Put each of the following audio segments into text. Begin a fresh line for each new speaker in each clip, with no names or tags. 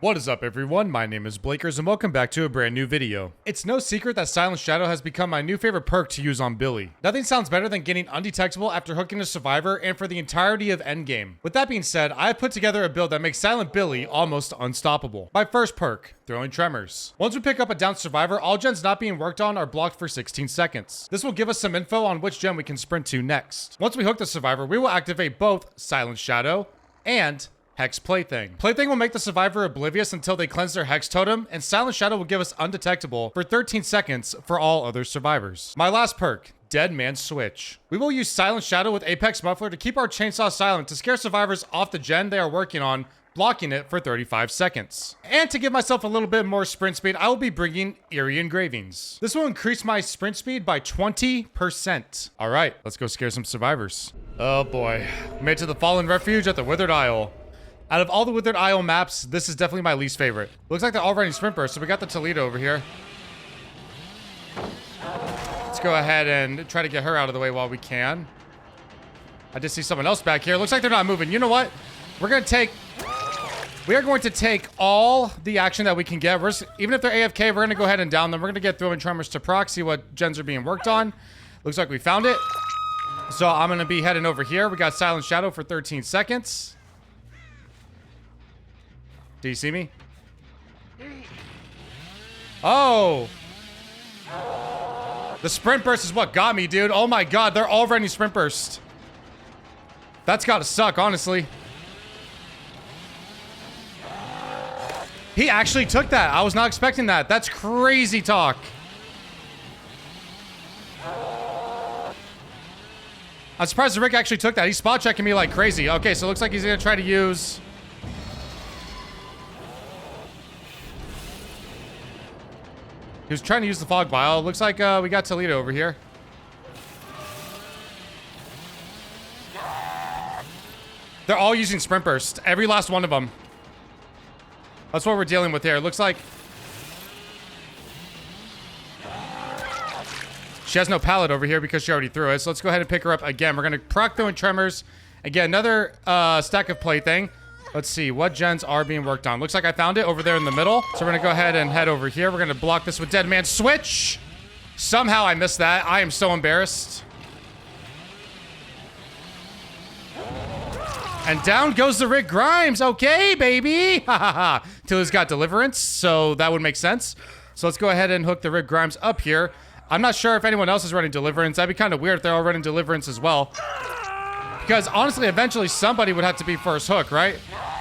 What is up, everyone? My name is Blakers and welcome back to a brand new video. It's no secret that Silent Shadow has become my new favorite perk to use on Billy. Nothing sounds better than getting undetectable after hooking a survivor and for the entirety of endgame. With that being said, I have put together a build that makes Silent Billy almost unstoppable. My first perk, Throwing Tremors. Once we pick up a downed survivor, all gens not being worked on are blocked for 16 seconds. This will give us some info on which gen we can sprint to next. Once we hook the survivor, we will activate both Silent Shadow and Hex Plaything. Plaything will make the survivor oblivious until they cleanse their Hex Totem, and Silent Shadow will give us undetectable for 13 seconds for all other survivors. My last perk, Dead Man's Switch. We will use Silent Shadow with Apex Muffler to keep our chainsaw silent to scare survivors off the gen they are working on, blocking it for 35 seconds. And to give myself a little bit more sprint speed, I will be bringing Eerie Engravings. This will increase my sprint speed by 20%. All right, let's go scare some survivors. Oh boy, made it to the Fallen Refuge at the Withered Isle. Out of all the Withered Isle maps, this is definitely my least favorite. Looks like they're all running sprint burst, so we got the Toledo over here. Let's go ahead and try to get her out of the way while we can. I just see someone else back here. Looks like they're not moving. You know what? We are going to take all the action that we can get. Even if they're AFK, we're going to go ahead and down them. We're going to get Throwing Tremors to proc, see what gens are being worked on. Looks like we found it. So I'm going to be heading over here. We got Silent Shadow for 13 seconds. Do you see me? Oh! The sprint burst is what got me, dude. Oh my god, they're all running sprint burst. That's gotta suck, honestly. He actually took that. I was not expecting that. That's crazy talk. I'm surprised Rick actually took that. He's spot checking me like crazy. Okay, so it looks like he's gonna try to use... He was trying to use the fog vial. Looks like we got Toledo over here. They're all using sprint burst. Every last one of them. That's what we're dealing with here. Looks like she has no pallet over here because she already threw it. So let's go ahead and pick her up again. We're going to proc Throwing Tremors. Again, another stack of Plaything. Let's see, what gens are being worked on? Looks like I found it over there in the middle. So we're gonna go ahead and head over here. We're gonna block this with Dead Man's Switch. Somehow I missed that. I am so embarrassed. And down goes the Rick Grimes. Okay, baby. Ha ha ha. Tilly's got Deliverance, so that would make sense. So let's go ahead and hook the Rick Grimes up here. I'm not sure if anyone else is running Deliverance. That'd be kind of weird if they're all running Deliverance as well. Because honestly, eventually somebody would have to be first hook, right?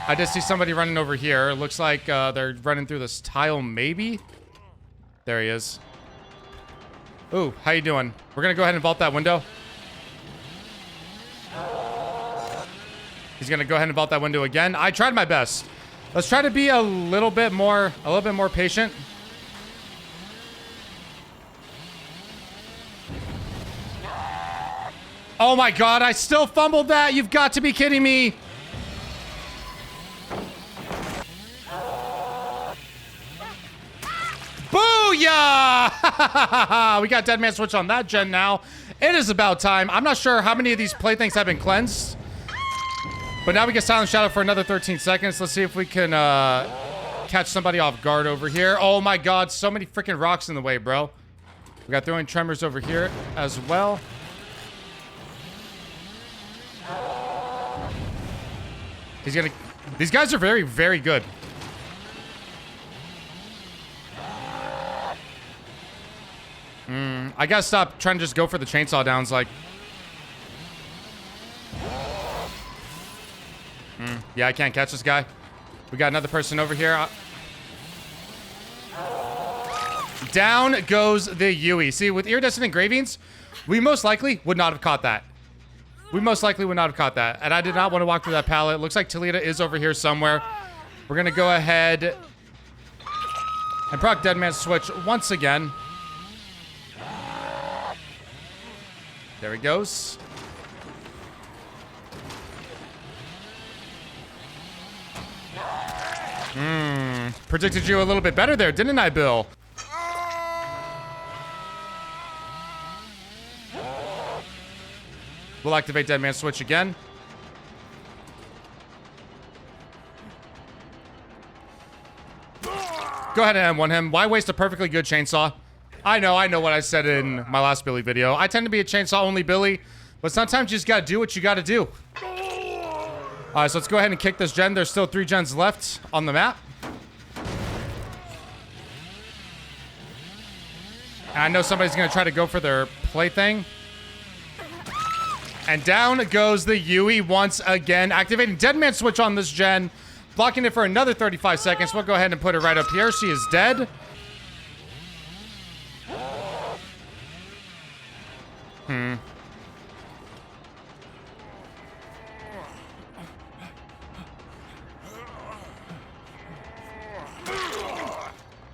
I did see somebody running over here. It looks like they're running through this tile, maybe. There he is. Ooh, how you doing? We're gonna go ahead and vault that window. He's gonna go ahead and vault that window again. I tried my best. Let's try to be a little bit more patient. Oh my god, I still fumbled that. You've got to be kidding me. Booyah! We got Dead Man Switch on that gen now. It is about time. I'm not sure how many of these playthings have been cleansed. But now we get Silent Shadow for another 13 seconds. Let's see if we can catch somebody off guard over here. Oh my god, so many freaking rocks in the way, bro. We got Throwing Tremors over here as well. These guys are very, very good. I gotta stop trying to just go for the chainsaw downs, like... Yeah, I can't catch this guy. We got another person over here. Down goes the Yui. See, with Iridescent Engravings, we most likely would not have caught that. We most likely would not have caught that. And I did not want to walk through that pallet. Looks like Toledo is over here somewhere. We're going to go ahead and proc Dead Man's Switch once again. There he goes. Predicted you a little bit better there, didn't I, Bill? We'll activate Dead Man's Switch again. Go ahead and M1 him. Why waste a perfectly good chainsaw? I know what I said in my last Billy video. I tend to be a chainsaw-only Billy, but sometimes you just gotta do what you gotta do. Alright, so let's go ahead and kick this gen. There's still 3 gens left on the map. And I know somebody's gonna try to go for their plaything. And down goes the Yui once again. Activating Dead Man Switch on this gen. Blocking it for another 35 seconds. We'll go ahead and put her right up here. She is dead.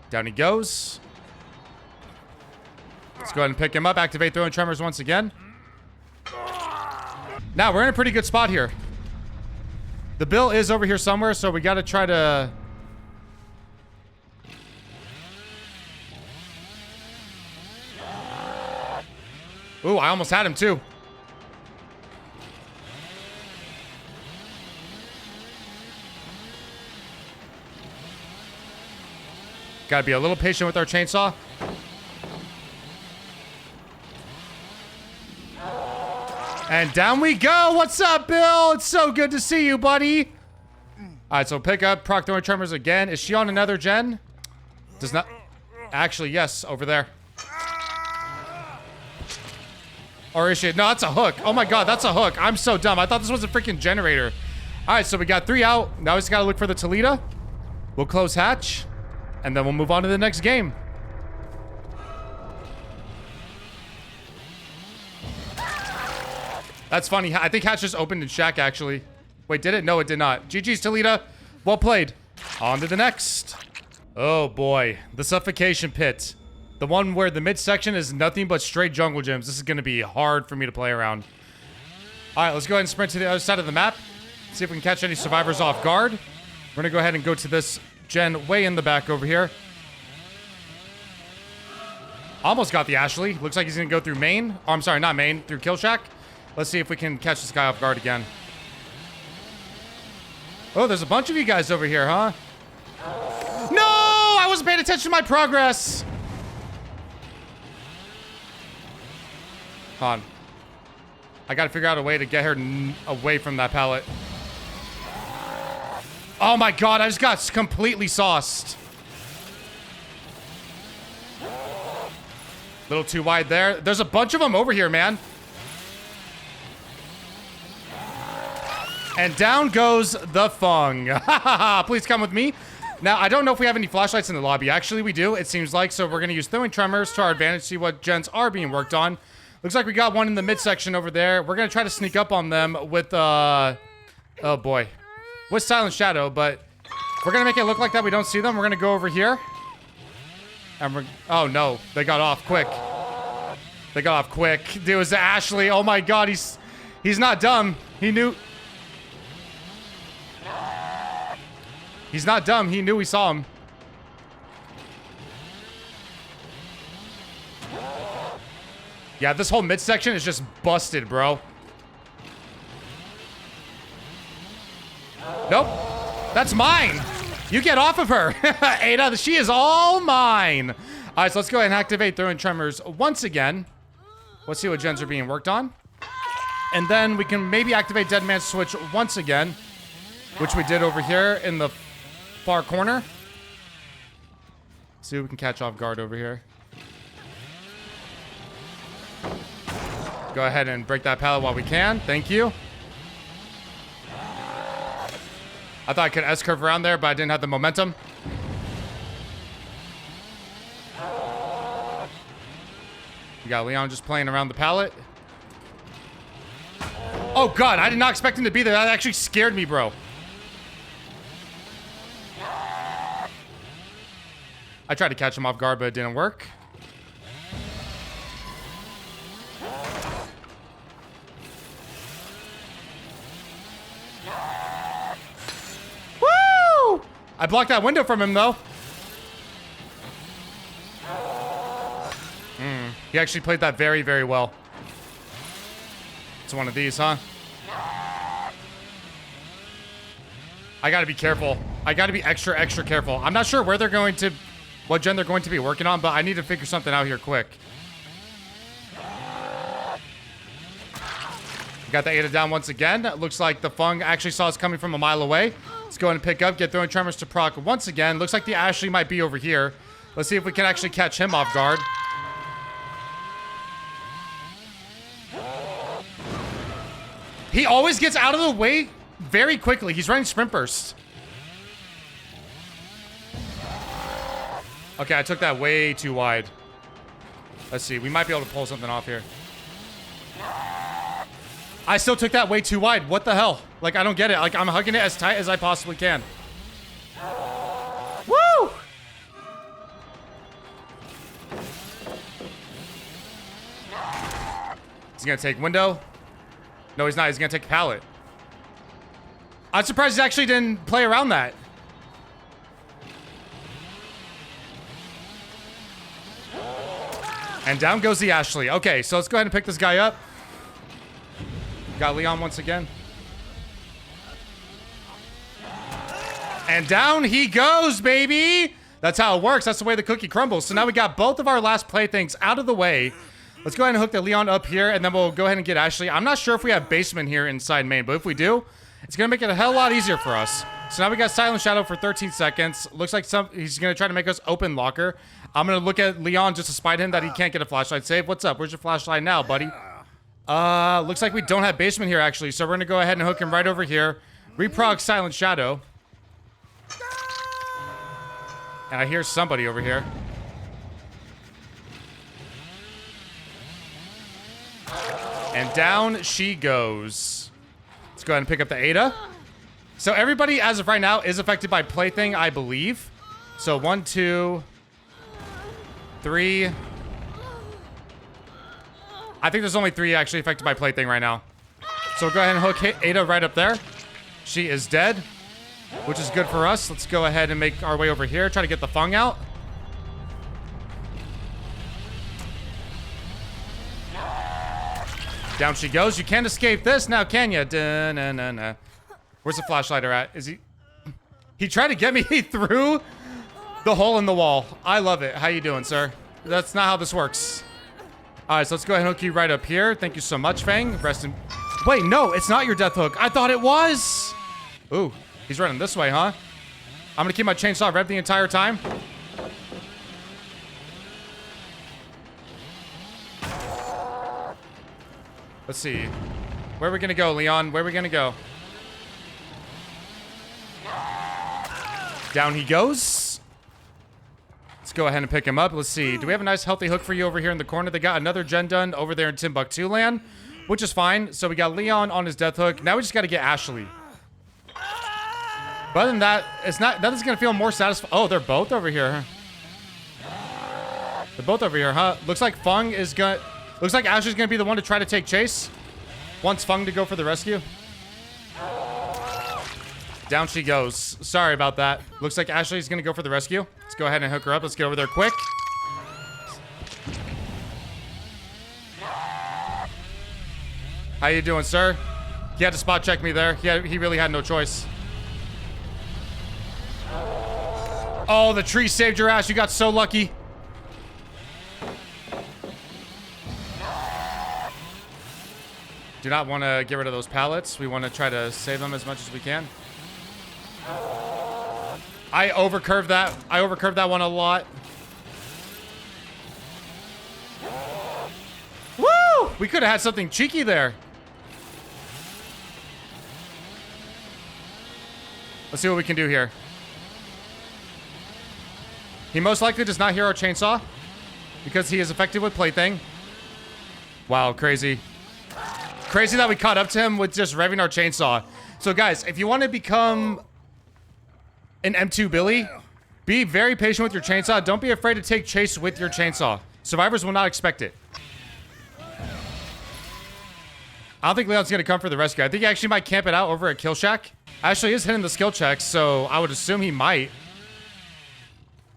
Down he goes. Let's go ahead and pick him up. Activate throwing tremors once again. Now, we're in a pretty good spot here. The bill is over here somewhere, so we got to try to... Ooh, I almost had him too. Gotta be a little patient with our chainsaw. And down we go. What's up, Bill? It's so good to see you, buddy. All right, so pick up proc throwing tremors again. Is she on another gen? Does not... Actually, yes, over there. Or is she? No, that's a hook. Oh my god, that's a hook. I'm so dumb. I thought this was a freaking generator. All right, so we got 3 out. Now we just gotta look for the Toledo. We'll close hatch. And then we'll move on to the next game. That's funny. I think hatch just opened in shack, actually. Wait, did it? No, it did not. GG's, Toledo. Well played. On to the next. Oh, boy. The Suffocation Pit. The one where the midsection is nothing but straight jungle gyms. This is going to be hard for me to play around. All right, let's go ahead and sprint to the other side of the map. See if we can catch any survivors off guard. We're going to go ahead and go to this gen way in the back over here. Almost got the Ashley. Looks like he's going to go through main. Oh, I'm sorry, not main. Through kill shack. Let's see if we can catch this guy off guard again. Oh, there's a bunch of you guys over here, huh? No! I wasn't paying attention to my progress! Hold on. I gotta figure out a way to get her away from that pallet. Oh my god, I just got completely sauced. Little too wide there. There's a bunch of them over here, man. And down goes the Fung. Please come with me. Now, I don't know if we have any flashlights in the lobby. Actually, we do, it seems like. So we're going to use throwing tremors to our advantage, see what gens are being worked on. Looks like we got one in the midsection over there. We're going to try to sneak up on them with, oh boy. With Silent Shadow, but we're going to make it look like that we don't see them. We're going to go over here. And we're, oh no, they got off quick. They got off quick. Dude, it was Ashley. Oh my god, he's not dumb. He knew... He's not dumb. He knew we saw him. Yeah, this whole midsection is just busted, bro. Nope. That's mine. You get off of her. Ada, she is all mine. All right, so let's go ahead and activate throwing tremors once again. Let's see what gens are being worked on. And then we can maybe activate Dead Man's Switch once again, which we did over here in the far corner. See what we can catch off guard over here. Go ahead and break that pallet while we can. Thank you. I thought I could S-curve around there, but I didn't have the momentum. We got Leon just playing around the pallet. Oh god, I did not expect him to be there. That actually scared me, bro. I tried to catch him off guard, but it didn't work. Woo! I blocked that window from him, though. He actually played that very, very well. It's one of these, huh? I gotta be careful. I gotta be extra, extra careful. I'm not sure where they're going to what gen they're going to be working on, but I need to figure something out here quick. Got the Ada down once again. Looks like the Fung actually saw us coming from a mile away. Let's go ahead and pick up, get throwing tremors to proc once again. Looks like the Ashley might be over here. Let's see if we can actually catch him off guard. He always gets out of the way very quickly. He's running sprint burst. Okay, I took that way too wide. Let's see. We might be able to pull something off here. I still took that way too wide. What the hell? Like, I don't get it. Like, I'm hugging it as tight as I possibly can. Woo! He's gonna take window. No, he's not. He's gonna take pallet. I'm surprised he actually didn't play around that. And down goes the Ashley. Okay, so let's go ahead and pick this guy up. Got Leon once again. And down he goes, baby! That's how it works. That's the way the cookie crumbles. So now we got both of our last playthings out of the way. Let's go ahead and hook the Leon up here, and then we'll go ahead and get Ashley. I'm not sure if we have basement here inside main, but if we do, it's going to make it a hell of a lot easier for us. So now we got Silent Shadow for 13 seconds. Looks like he's going to try to make us open locker. I'm going to look at Leon just to spite him that he can't get a flashlight save. What's up? Where's your flashlight now, buddy? Looks like we don't have basement here, actually. So we're going to go ahead and hook him right over here. Reprog Silent Shadow. And I hear somebody over here. And down she goes. Let's go ahead and pick up the Ada. So everybody, as of right now, is affected by Plaything, I believe. So 1, 2, 3. I think there's only 3 actually affected by Plaything right now. So we'll go ahead and hook Ada right up there. She is dead, which is good for us. Let's go ahead and make our way over here. Try to get the Fung out. Down she goes. You can't escape this now, can you? Da-na-na-na. Where's the flashlighter at? Is he... He tried to get me through the hole in the wall. I love it. How you doing, sir? That's not how this works. All right, so let's go ahead and hook you right up here. Thank you so much, Fang. Rest in... Wait, no, it's not your death hook. I thought it was. Ooh, he's running this way, huh? I'm gonna keep my chainsaw revved the entire time. Let's see. Where are we gonna go, Leon? Where are we gonna go? Down he goes. Let's go ahead and pick him up. Let's see. Do we have a nice healthy hook for you over here in the corner? They got another gen done over there in Timbuktu land, which is fine. So we got Leon on his death hook. Now we just got to get Ashley. But other than that, it's not. Nothing's gonna feel more satisfying. Oh, they're both over here. They're both over here, huh? Looks like Fung is gonna. Looks like Ashley's gonna be the one to try to take chase. Wants Fung to go for the rescue. Down she goes. Sorry about that. Looks like Ashley's gonna go for the rescue. Let's go ahead and hook her up. Let's get over there quick. How you doing, sir? He had to spot check me there. He really had no choice. Oh, the tree saved your ass. You got so lucky. Do not want to get rid of those pallets. We want to try to save them as much as we can. I overcurved that. I overcurved that one a lot. Woo! We could have had something cheeky there. Let's see what we can do here. He most likely does not hear our chainsaw because he is affected with Plaything. Wow, crazy. Crazy that we caught up to him with just revving our chainsaw. So guys, if you want to become an M2 Billy, be very patient with your chainsaw. Don't be afraid to take chase with your chainsaw. Survivors will not expect it. I don't think Leon's going to come for the rescue. I think he actually might camp it out over at Kill Shack. Actually, is hitting the skill checks, so I would assume he might.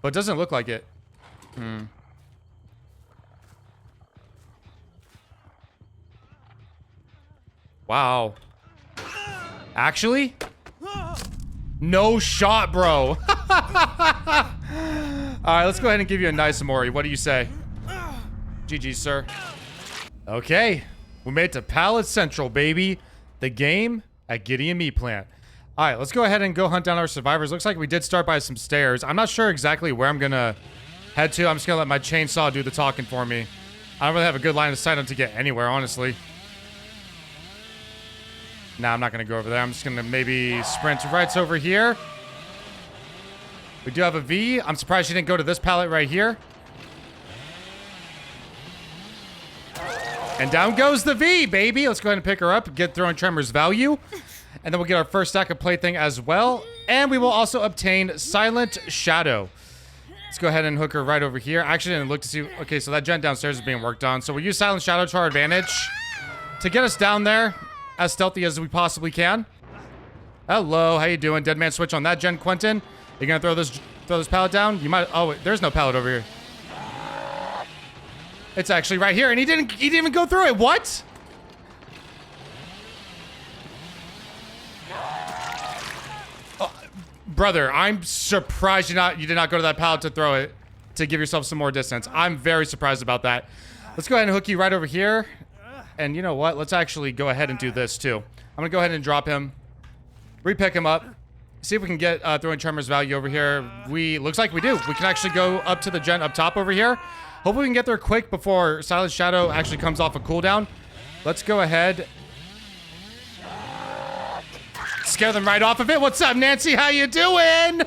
But it doesn't look like it. Wow. Actually? No shot, bro. All right, let's go ahead and give you a nice Amori. What do you say? GG, sir. Okay, we made it to Pallet Central, baby. The game at Gideon Meat Plant. All right, let's go ahead and go hunt down our survivors. Looks like we did start by some stairs. I'm not sure exactly where I'm gonna head to. I'm just gonna let my chainsaw do the talking for me. I don't really have a good line of sight on to get anywhere, honestly. Nah, I'm not gonna go over there. I'm just gonna maybe sprint right over here. We do have a V. I'm surprised she didn't go to this pallet right here. And down goes the V, baby. Let's go ahead and pick her up, get Throwing Tremors value. And then we'll get our first stack of plaything as well. And we will also obtain Silent Shadow. Let's go ahead and hook her right over here. I actually didn't look to see. Okay, so that gen downstairs is being worked on. So we'll use Silent Shadow to our advantage to get us down there as stealthy as we possibly can. Hello, how you doing? Dead man switch on that gen, Quentin. You gonna throw this pallet down? You might. Oh, wait, there's no pallet over here. It's actually right here, and he didn't even go through it. What? Oh, brother, I'm surprised you did not go to that pallet to throw it to give yourself some more distance. I'm very surprised about that. Let's go ahead and hook you right over here. And you know what? Let's actually go ahead and do this too. I'm gonna go ahead and drop him, repick him up, see if we can get Throwing Tremors value over here. Looks like we do. We can actually go up to the gen up top over here. Hopefully we can get there quick before Silent Shadow actually comes off a cooldown. Let's go ahead. Scare them right off of it. What's up, Nancy? How you doing?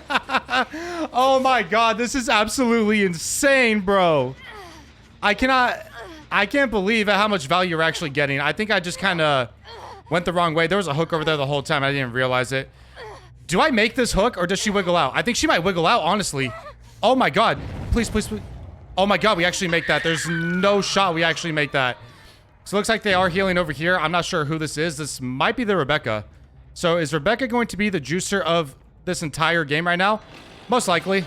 Oh my god, this is absolutely insane, bro. I can't believe how much value you're actually getting. I think I just kind of went the wrong way. There was a hook over there the whole time. I didn't realize it. Do I make this hook or does she wiggle out? I think she might wiggle out, honestly. Oh my god. Please, please, please. Oh my god, we actually make that. There's no shot we actually make that. So it looks like they are healing over here. I'm not sure who this is. This might be the Rebecca. So is Rebecca going to be the juicer of this entire game right now? Most likely.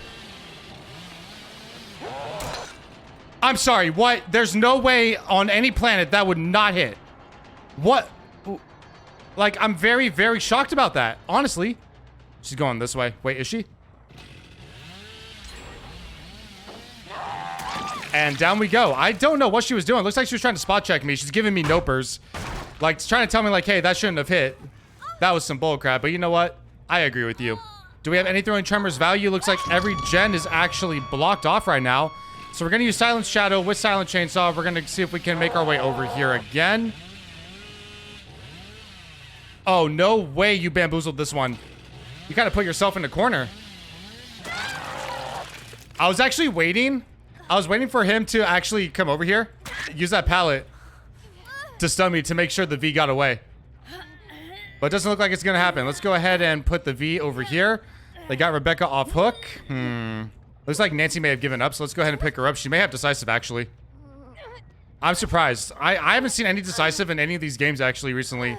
I'm sorry, what? There's no way on any planet that would not hit. What? Like, I'm very, very shocked about that. Honestly. She's going this way. Wait, is she? And down we go. I don't know what she was doing. Looks like she was trying to spot check me. She's giving me nopers. Like, trying to tell me, like, hey, that shouldn't have hit. That was some bullcrap. But you know what? I agree with you. Do we have any Throwing Tremors value? Looks like every gen is actually blocked off right now. So we're going to use Silent Shadow with Silent Chainsaw. We're going to see if we can make our way over here again. Oh, no way you bamboozled this one. You kind of put yourself in the corner. I was actually waiting. I was waiting for him to actually come over here. Use that pallet to stun me to make sure the V got away. But it doesn't look like it's going to happen. Let's go ahead and put the V over here. They got Rebecca off hook. Looks like Nancy may have given up, so let's go ahead and pick her up. She may have decisive, actually. I'm surprised. I haven't seen any decisive in any of these games, actually, recently.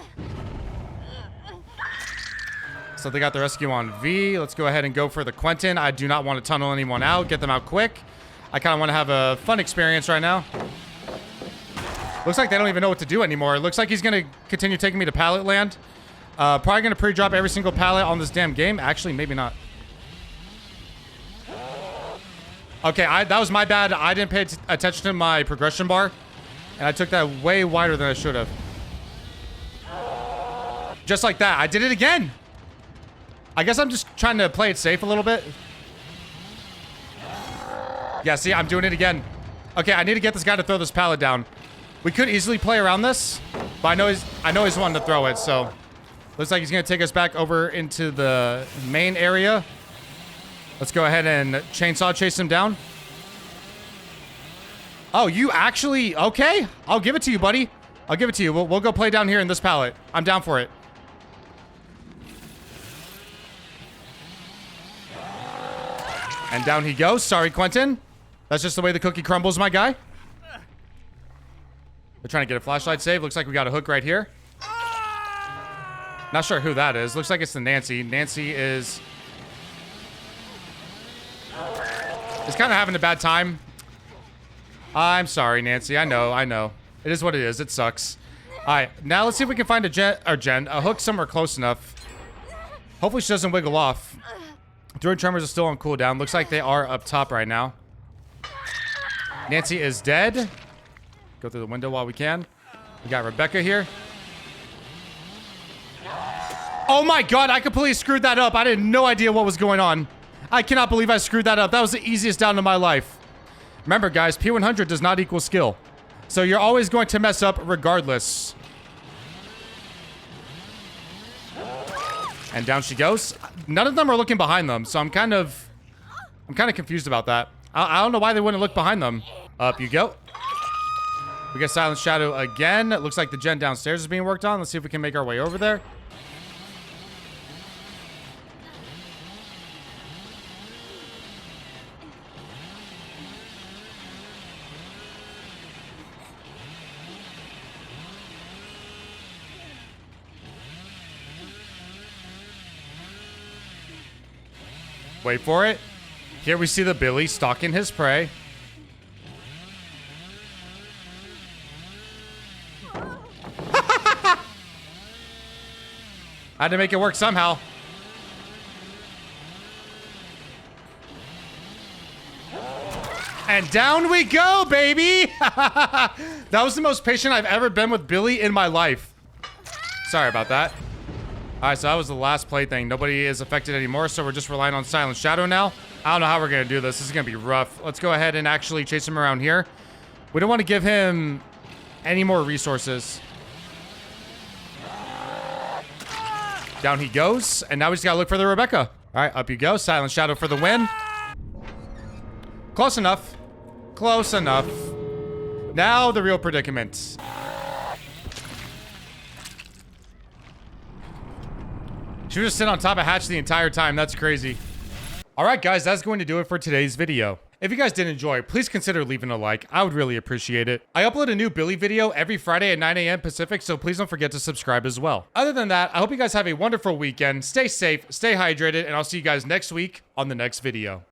So they got the rescue on V. Let's go ahead and go for the Quentin. I do not want to tunnel anyone out. Get them out quick. I kind of want to have a fun experience right now. Looks like they don't even know what to do anymore. It looks like he's going to continue taking me to pallet land. Probably going to pre-drop every single pallet on this damn game. Actually, maybe not. Okay, that was my bad. I didn't pay attention to my progression bar. And I took that way wider than I should have. Just like that. I did it again. I guess I'm just trying to play it safe a little bit. Yeah, see, I'm doing it again. Okay, I need to get this guy to throw this pallet down. We could easily play around this, but I know he's wanting to throw it, so looks like he's gonna take us back over into the main area. Let's go ahead and chainsaw chase him down. Oh, you actually okay? I'll give it to you, buddy. I'll give it to you. We'll go play down here in this pallet. I'm down for it. And down he goes. Sorry, Quentin. That's just the way the cookie crumbles, my guy. They're trying to get a flashlight save. Looks like we got a hook right here. Not sure who that is. Looks like it's the Nancy. Nancy is kind of having a bad time. I'm sorry, Nancy. I know. It is what it is. It sucks. All right, now let's see if we can find a hook somewhere close enough. Hopefully she doesn't wiggle off. Druid Tremors are still on cooldown. Looks like they are up top right now. Nancy is dead. Go through the window while we can. We got Rebecca here. Oh my god, I completely screwed that up. I had no idea what was going on. I cannot believe I screwed that up. That was the easiest down of my life. Remember, guys, P100 does not equal skill. So you're always going to mess up regardless. And down she goes. None of them are looking behind them, so I'm kind of confused about that. I don't know why they wouldn't look behind them. Up you go. We got Silent Shadow again. It looks like the gen downstairs is being worked on. Let's see if we can make our way over there. Wait for it. Here we see the Billy stalking his prey. I had to make it work somehow. And down we go, baby! That was the most patient I've ever been with Billy in my life. Sorry about that. Alright, so that was the last plaything. Nobody is affected anymore, so we're just relying on Silent Shadow now. I don't know how we're going to do this. This is going to be rough. Let's go ahead and actually chase him around here. We don't want to give him any more resources. Down he goes, and now we just got to look for the Rebecca. Alright, up you go. Silent Shadow for the win. Close enough. Close enough. Now the real predicament. She was just sitting on top of Hatch the entire time. That's crazy. All right, guys, that's going to do it for today's video. If you guys did enjoy, please consider leaving a like. I would really appreciate it. I upload a new Billy video every Friday at 9 a.m. Pacific, so please don't forget to subscribe as well. Other than that, I hope you guys have a wonderful weekend. Stay safe, stay hydrated, and I'll see you guys next week on the next video.